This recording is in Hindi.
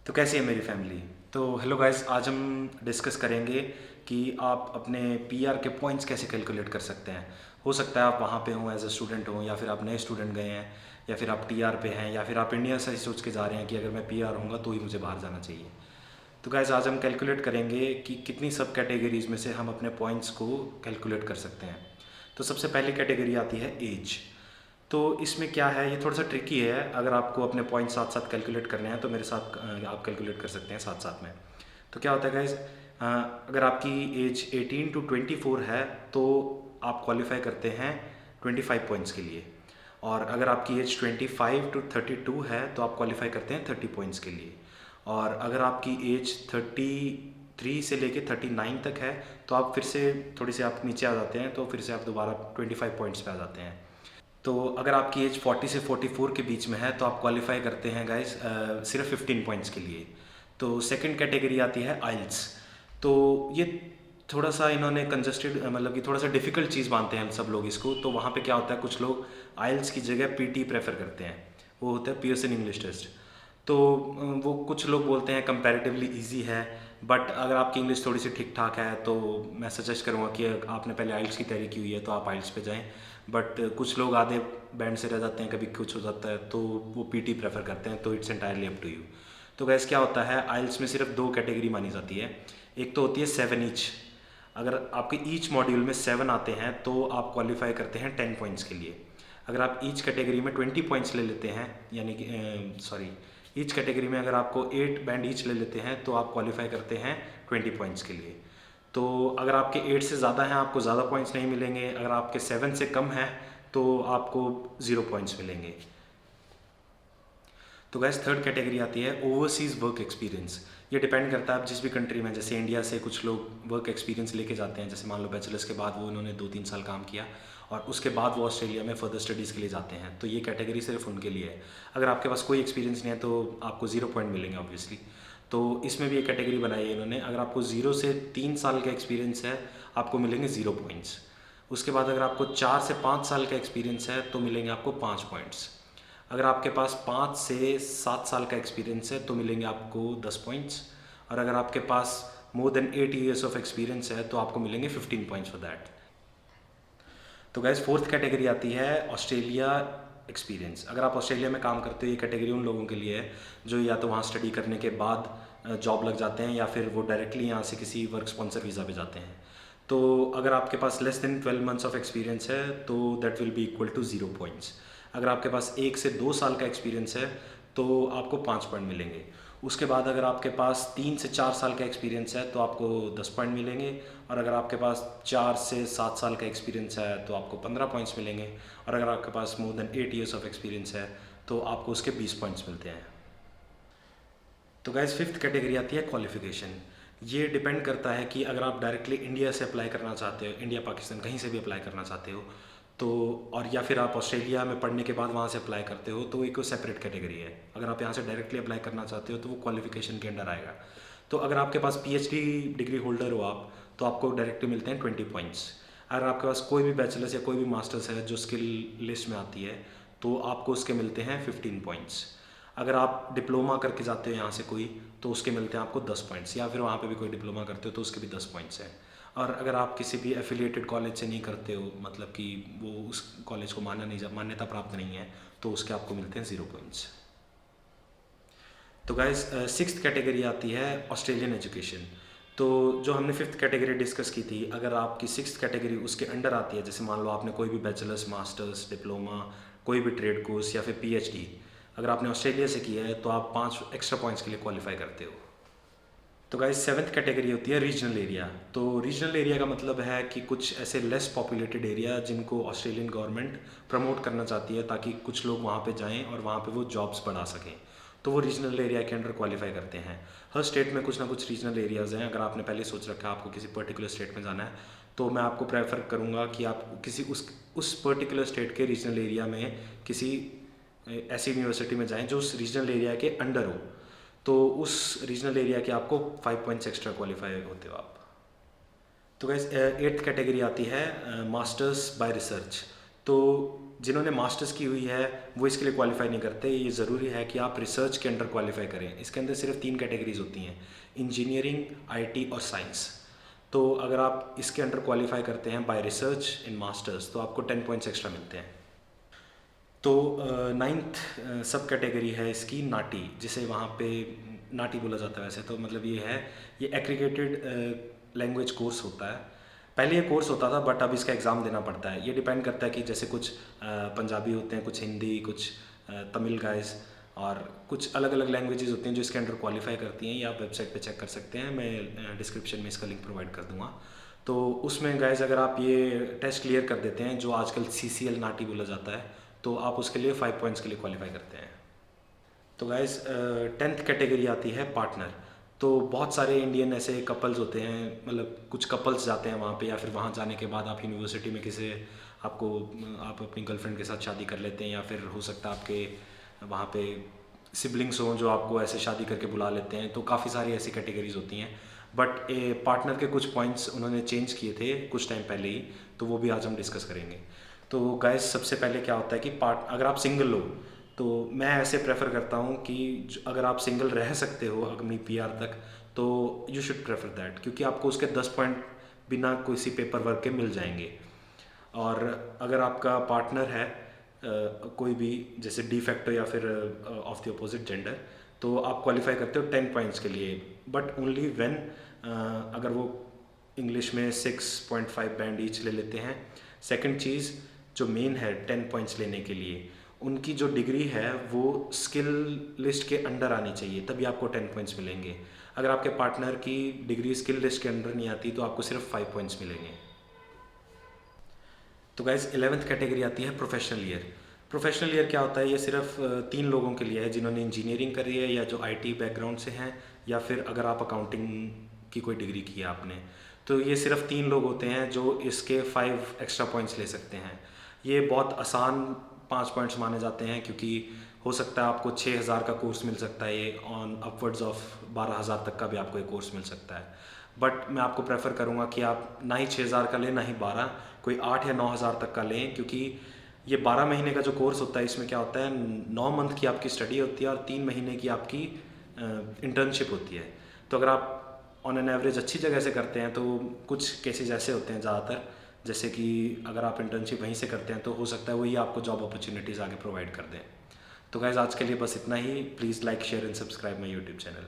तो कैसी है मेरी फैमिली। तो हेलो गाइस, आज हम डिस्कस करेंगे कि आप अपने पीआर के पॉइंट्स कैसे कैलकुलेट कर सकते हैं। हो सकता है आप वहाँ पे हों एज अ स्टूडेंट हों, या फिर आप नए स्टूडेंट गए हैं, या फिर आप टीआर पे हैं, या फिर आप इंडिया से ही सोच के जा रहे हैं कि अगर मैं पीआर होऊंगा तो ही मुझे बाहर जाना चाहिए। तो गाइस, आज हम कैलकुलेट करेंगे कि कितनी सब कैटेगरीज में से हम अपने पॉइंट्स को कैलकुलेट कर सकते हैं। तो सबसे पहली कैटेगरी आती है एज। तो इसमें क्या है, ये थोड़ा सा ट्रिकी है। अगर आपको अपने पॉइंट साथ साथ कैलकुलेट करने हैं तो मेरे साथ आप कैलकुलेट कर सकते हैं साथ साथ में। तो क्या होता है गाइज, अगर आपकी एज 18 टू 24 है तो आप क्वालिफाई करते हैं 25 पॉइंट्स के लिए। और अगर आपकी एज 25 टू 32 है तो आप क्वालिफाई करते हैं 30 पॉइंट्स के लिए। और अगर आपकी एज 33 से लेके 39 तक है तो आप फिर से थोड़ी सी आप नीचे आ जाते हैं, तो फिर से आप दोबारा 25 पॉइंट्स पे आ जाते हैं। तो अगर आपकी एज 40 से 44 के बीच में है तो आप क्वालिफाई करते हैं गाइस सिर्फ 15 पॉइंट्स के लिए। तो सेकंड कैटेगरी आती है आइल्स। तो ये थोड़ा सा इन्होंने कंजस्टेड, मतलब कि थोड़ा सा डिफ़िकल्ट चीज़ मानते हैं सब लोग इसको। तो वहाँ पे क्या होता है, कुछ लोग आइल्स की जगह पीटी प्रेफर करते हैं। वो होता है पियर्सन इंग्लिश टेस्ट। तो वो कुछ लोग बोलते हैं कंपैरेटिवली इजी है, बट अगर आपकी इंग्लिश थोड़ी सी ठीक ठाक है तो मैं सजेस्ट करूँगा कि आपने पहले आइल्स की तैयारी की हुई है तो आप आइल्स पे जाएं। बट कुछ लोग आधे बैंड से रह जाते हैं, कभी कुछ हो जाता है तो वो पीटी प्रेफर करते हैं। तो it's entirely up to you. तो गैस क्या होता है, आइल्स में सिर्फ दो कैटेगरी मानी जाती है। एक तो होती है 7 ईच। अगर आपके ईच मॉड्यूल में 7 आते हैं तो आप क्वालिफाई करते हैं 10 पॉइंट्स के लिए। अगर आप ईच कैटेगरी में 20 पॉइंट्स ले लेते हैं, यानी कि सॉरी, ईच कैटेगरी में अगर आपको 8 बैंड ईच ले लेते हैं तो आप क्वालिफाई करते हैं 20 पॉइंट्स के लिए। तो अगर आपके 8 से ज़्यादा हैं आपको ज़्यादा पॉइंट्स नहीं मिलेंगे। अगर आपके 7 से कम है तो आपको 0 पॉइंट्स मिलेंगे। तो गैस थर्ड कैटेगरी आती है ओवरसीज़ वर्क एक्सपीरियंस। ये डिपेंड करता है आप जिस भी कंट्री में, जैसे इंडिया से कुछ लोग वर्क एक्सपीरियंस लेके जाते हैं, जैसे मान लो बैचलर्स के बाद वो उन्होंने 2-3 साल काम किया और उसके बाद वो ऑस्ट्रेलिया में फर्दर स्टडीज़ के लिए जाते हैं। तो ये कैटेगरी सिर्फ उनके लिए है। अगर आपके पास कोई एक्सपीरियंस नहीं है तो आपको 0 पॉइंट मिलेंगे ऑब्वियसली। तो इसमें भी एक कैटेगरी बनाई है इन्होंने। अगर आपको 0 से 3 साल का एक्सपीरियंस है आपको मिलेंगे 0 पॉइंट्स। उसके बाद अगर आपको 4 से 5 साल का एक्सपीरियंस है तो मिलेंगे आपको 5 पॉइंट्स। अगर आपके पास 5 से 7 साल का एक्सपीरियंस है तो मिलेंगे आपको 10 पॉइंट्स। और अगर आपके पास more than 8 years of experience है तो आपको मिलेंगे 15 पॉइंट्स फॉर दैट। तो गैस फोर्थ कैटेगरी आती है ऑस्ट्रेलिया एक्सपीरियंस। अगर आप ऑस्ट्रेलिया में काम करते हो, ये कैटेगरी उन लोगों के लिए है जो या तो वहाँ स्टडी करने के बाद जॉब लग जाते हैं या फिर वो डायरेक्टली यहाँ से किसी वर्क स्पॉन्सर वीज़ा पे जाते हैं। तो अगर आपके पास less than 12 months of experience है तो that will be equal to 0 points. अगर आपके पास 1 से 2 साल का एक्सपीरियंस है तो आपको 5 पॉइंट मिलेंगे। उसके बाद अगर आपके पास 3 से 4 साल का एक्सपीरियंस है तो आपको 10 पॉइंट मिलेंगे। और अगर आपके पास 4 से 7 साल का एक्सपीरियंस है तो आपको 15 पॉइंट्स मिलेंगे। और अगर आपके पास more than 8 years of experience है तो आपको उसके 20 पॉइंट्स मिलते हैं। तो गाइज फिफ्थ कैटेगरी आती है क्वालिफिकेशन। ये डिपेंड करता है कि अगर आप डायरेक्टली इंडिया से अप्लाई करना चाहते हो, इंडिया पाकिस्तान कहीं से भी अप्लाई करना चाहते हो तो, और या फिर आप ऑस्ट्रेलिया में पढ़ने के बाद वहाँ से अप्लाई करते हो तो एक सेपरेट कैटेगरी है। अगर आप यहाँ से डायरेक्टली अप्लाई करना चाहते हो तो वो क्वालिफिकेशन के अंडर आएगा। तो अगर आपके पास पीएचडी डिग्री होल्डर हो आप तो आपको डायरेक्टली मिलते हैं 20 पॉइंट्स। अगर आपके पास कोई भी बैचलर्स या कोई भी मास्टर्स है जो स्किल लिस्ट में आती है तो आपको उसके मिलते हैं 15 पॉइंट्स। अगर आप डिप्लोमा करके जाते हो यहाँ से कोई तो उसके मिलते हैं आपको 10 पॉइंट्स, या फिर वहाँ पे भी कोई डिप्लोमा करते हो तो उसके भी 10 पॉइंट्स हैं। और अगर आप किसी भी एफिलिएटेड कॉलेज से नहीं करते हो, मतलब कि वो उस कॉलेज को मान्यता प्राप्त नहीं है, तो उसके आपको मिलते हैं 0 पॉइंट्स। तो गाइस सिक्स्थ कैटेगरी आती है ऑस्ट्रेलियन एजुकेशन। तो जो हमने फिफ्थ कैटेगरी डिस्कस की थी, अगर आपकी सिक्स्थ कैटेगरी उसके अंडर आती है, जैसे मान लो आपने कोई भी बैचलर्स, मास्टर्स, डिप्लोमा, कोई भी ट्रेड कोर्स या फिर पीएचडी अगर आपने ऑस्ट्रेलिया से किया है तो आप 5 एक्स्ट्रा पॉइंट्स के लिए क्वालिफाई करते हो। तो गाइस सेवन्थ कैटेगरी होती है रीजनल एरिया। तो रीजनल एरिया का मतलब है कि कुछ ऐसे लेस पॉपुलेटेड एरिया जिनको ऑस्ट्रेलियन गवर्नमेंट प्रमोट करना चाहती है ताकि कुछ लोग वहाँ पे जाएं और वहाँ पे वो जॉब्स बना सकें। तो वो रीजनल एरिया के अंडर क्वालिफाई करते हैं। हर स्टेट में कुछ ना कुछ रीजनल एरियाज़ हैं। अगर आपने पहले सोच रखा है आपको किसी पर्टिकुलर स्टेट में जाना है तो मैं आपको प्रेफर करूँगा कि आप किसी उस पर्टिकुलर स्टेट के रीजनल एरिया में किसी ऐसी यूनिवर्सिटी में जाएं जो उस रीजनल एरिया के अंडर हो। तो उस रीजनल एरिया के आपको 5 पॉइंट्स एक्स्ट्रा क्वालिफाई होते हो आप। तो गाइस एट्थ कैटेगरी आती है मास्टर्स बाय रिसर्च। तो जिन्होंने मास्टर्स की हुई है वो इसके लिए क्वालिफाई नहीं करते। ये ज़रूरी है कि आप रिसर्च के अंडर क्वालिफाई करें। इसके अंदर सिर्फ 3 कैटेगरीज होती हैं, इंजीनियरिंग, आईटी और साइंस। तो अगर आप इसके अंडर क्वालिफाई करते हैं बाय रिसर्च इन मास्टर्स तो आपको 10 पॉइंट्स एक्स्ट्रा मिलते हैं। तो नाइन्थ सब कैटेगरी है इसकी नाटी, जिसे वहाँ पे नाटी बोला जाता है। वैसे तो मतलब ये एग्रीगेटेड लैंग्वेज कोर्स होता है। पहले ये कोर्स होता था बट अब इसका एग्ज़ाम देना पड़ता है। ये डिपेंड करता है कि जैसे कुछ पंजाबी होते हैं, कुछ हिंदी, कुछ तमिल गाइस और कुछ अलग अलग लैंग्वेजेस होती हैं जो इसके अंडर क्वालिफाई करती हैं। ये आप वेबसाइट पे चेक कर सकते हैं, मैं डिस्क्रिप्शन में इसका लिंक प्रोवाइड कर दूँगा। तो उसमें गाइस अगर आप ये टेस्ट क्लियर कर देते हैं जो आजकल CCL नाटी बोला जाता है, तो आप उसके लिए 5 पॉइंट्स के लिए क्वालिफाई करते हैं। तो गाइस 10th कैटेगरी आती है पार्टनर। तो बहुत सारे इंडियन ऐसे कपल्स होते हैं, मतलब कुछ कपल्स जाते हैं वहाँ पे, या फिर वहाँ जाने के बाद आप यूनिवर्सिटी में आप अपनी गर्लफ्रेंड के साथ शादी कर लेते हैं, या फिर हो सकता है आपके वहाँ पे सिबलिंग्स हों जो आपको ऐसे शादी करके बुला लेते हैं। तो काफ़ी सारी ऐसी कैटेगरीज होती हैं, बट पार्टनर के कुछ पॉइंट्स उन्होंने चेंज किए थे कुछ टाइम पहले ही, तो वो भी आज हम डिस्कस करेंगे। तो गाइस सबसे पहले क्या होता है कि अगर आप सिंगल हो तो मैं ऐसे प्रेफर करता हूँ कि अगर आप सिंगल रह सकते हो अपनी PR तक तो यू शुड प्रेफर दैट, क्योंकि आपको उसके 10 पॉइंट बिना किसी पेपर वर्क के मिल जाएंगे। और अगर आपका पार्टनर है कोई भी, जैसे डी फैक्टो या फिर ऑफ द अपोजिट जेंडर, तो आप क्वालिफाई करते हो 10 पॉइंट्स के लिए, बट ओनली व्हेन अगर वो इंग्लिश में 6.5 बैंड ईच ले लेते हैं। सेकंड चीज़ जो मेन है 10 पॉइंट्स लेने के लिए, उनकी जो डिग्री है वो स्किल लिस्ट के अंडर आनी चाहिए, तभी आपको 10 पॉइंट्स मिलेंगे। अगर आपके पार्टनर की डिग्री स्किल लिस्ट के अंडर नहीं आती तो आपको सिर्फ 5 पॉइंट्स मिलेंगे। तो गाइज 11th कैटेगरी आती है प्रोफेशनल ईयर। प्रोफेशनल ईयर क्या होता है? ये सिर्फ 3 लोगों के लिए है जिन्होंने इंजीनियरिंग करी है या जो IT बैकग्राउंड से हैं, या फिर अगर आप अकाउंटिंग की कोई डिग्री की है आपने, तो ये सिर्फ 3 लोग होते हैं जो इसके 5 एक्स्ट्रा पॉइंट्स ले सकते हैं। ये बहुत आसान 5 पॉइंट्स माने जाते हैं, क्योंकि हो सकता है आपको 6,000 का कोर्स मिल सकता है, ये ऑन अपवर्ड्स ऑफ 12,000 तक का भी आपको ये कोर्स मिल सकता है। बट मैं आपको प्रेफर करूँगा कि आप ना ही 6,000 का लें ना ही 12, कोई 8 या 9,000 तक का लें, क्योंकि ये 12 महीने का जो कोर्स होता है इसमें क्या होता है, 9 मंथ की आपकी स्टडी होती है और 3 महीने की आपकी इंटर्नशिप होती है। तो अगर आप ऑन एन एवरेज अच्छी जगह से करते हैं तो कुछ केसेस ऐसे होते हैं ज़्यादातर, जैसे कि अगर आप इंटर्नशिप वहीं से करते हैं तो हो सकता है वही आपको जॉब अपॉर्चुनिटीज़ आगे प्रोवाइड कर दें। तो गाइज़ आज के लिए बस इतना ही। Please like, share and subscribe my YouTube channel.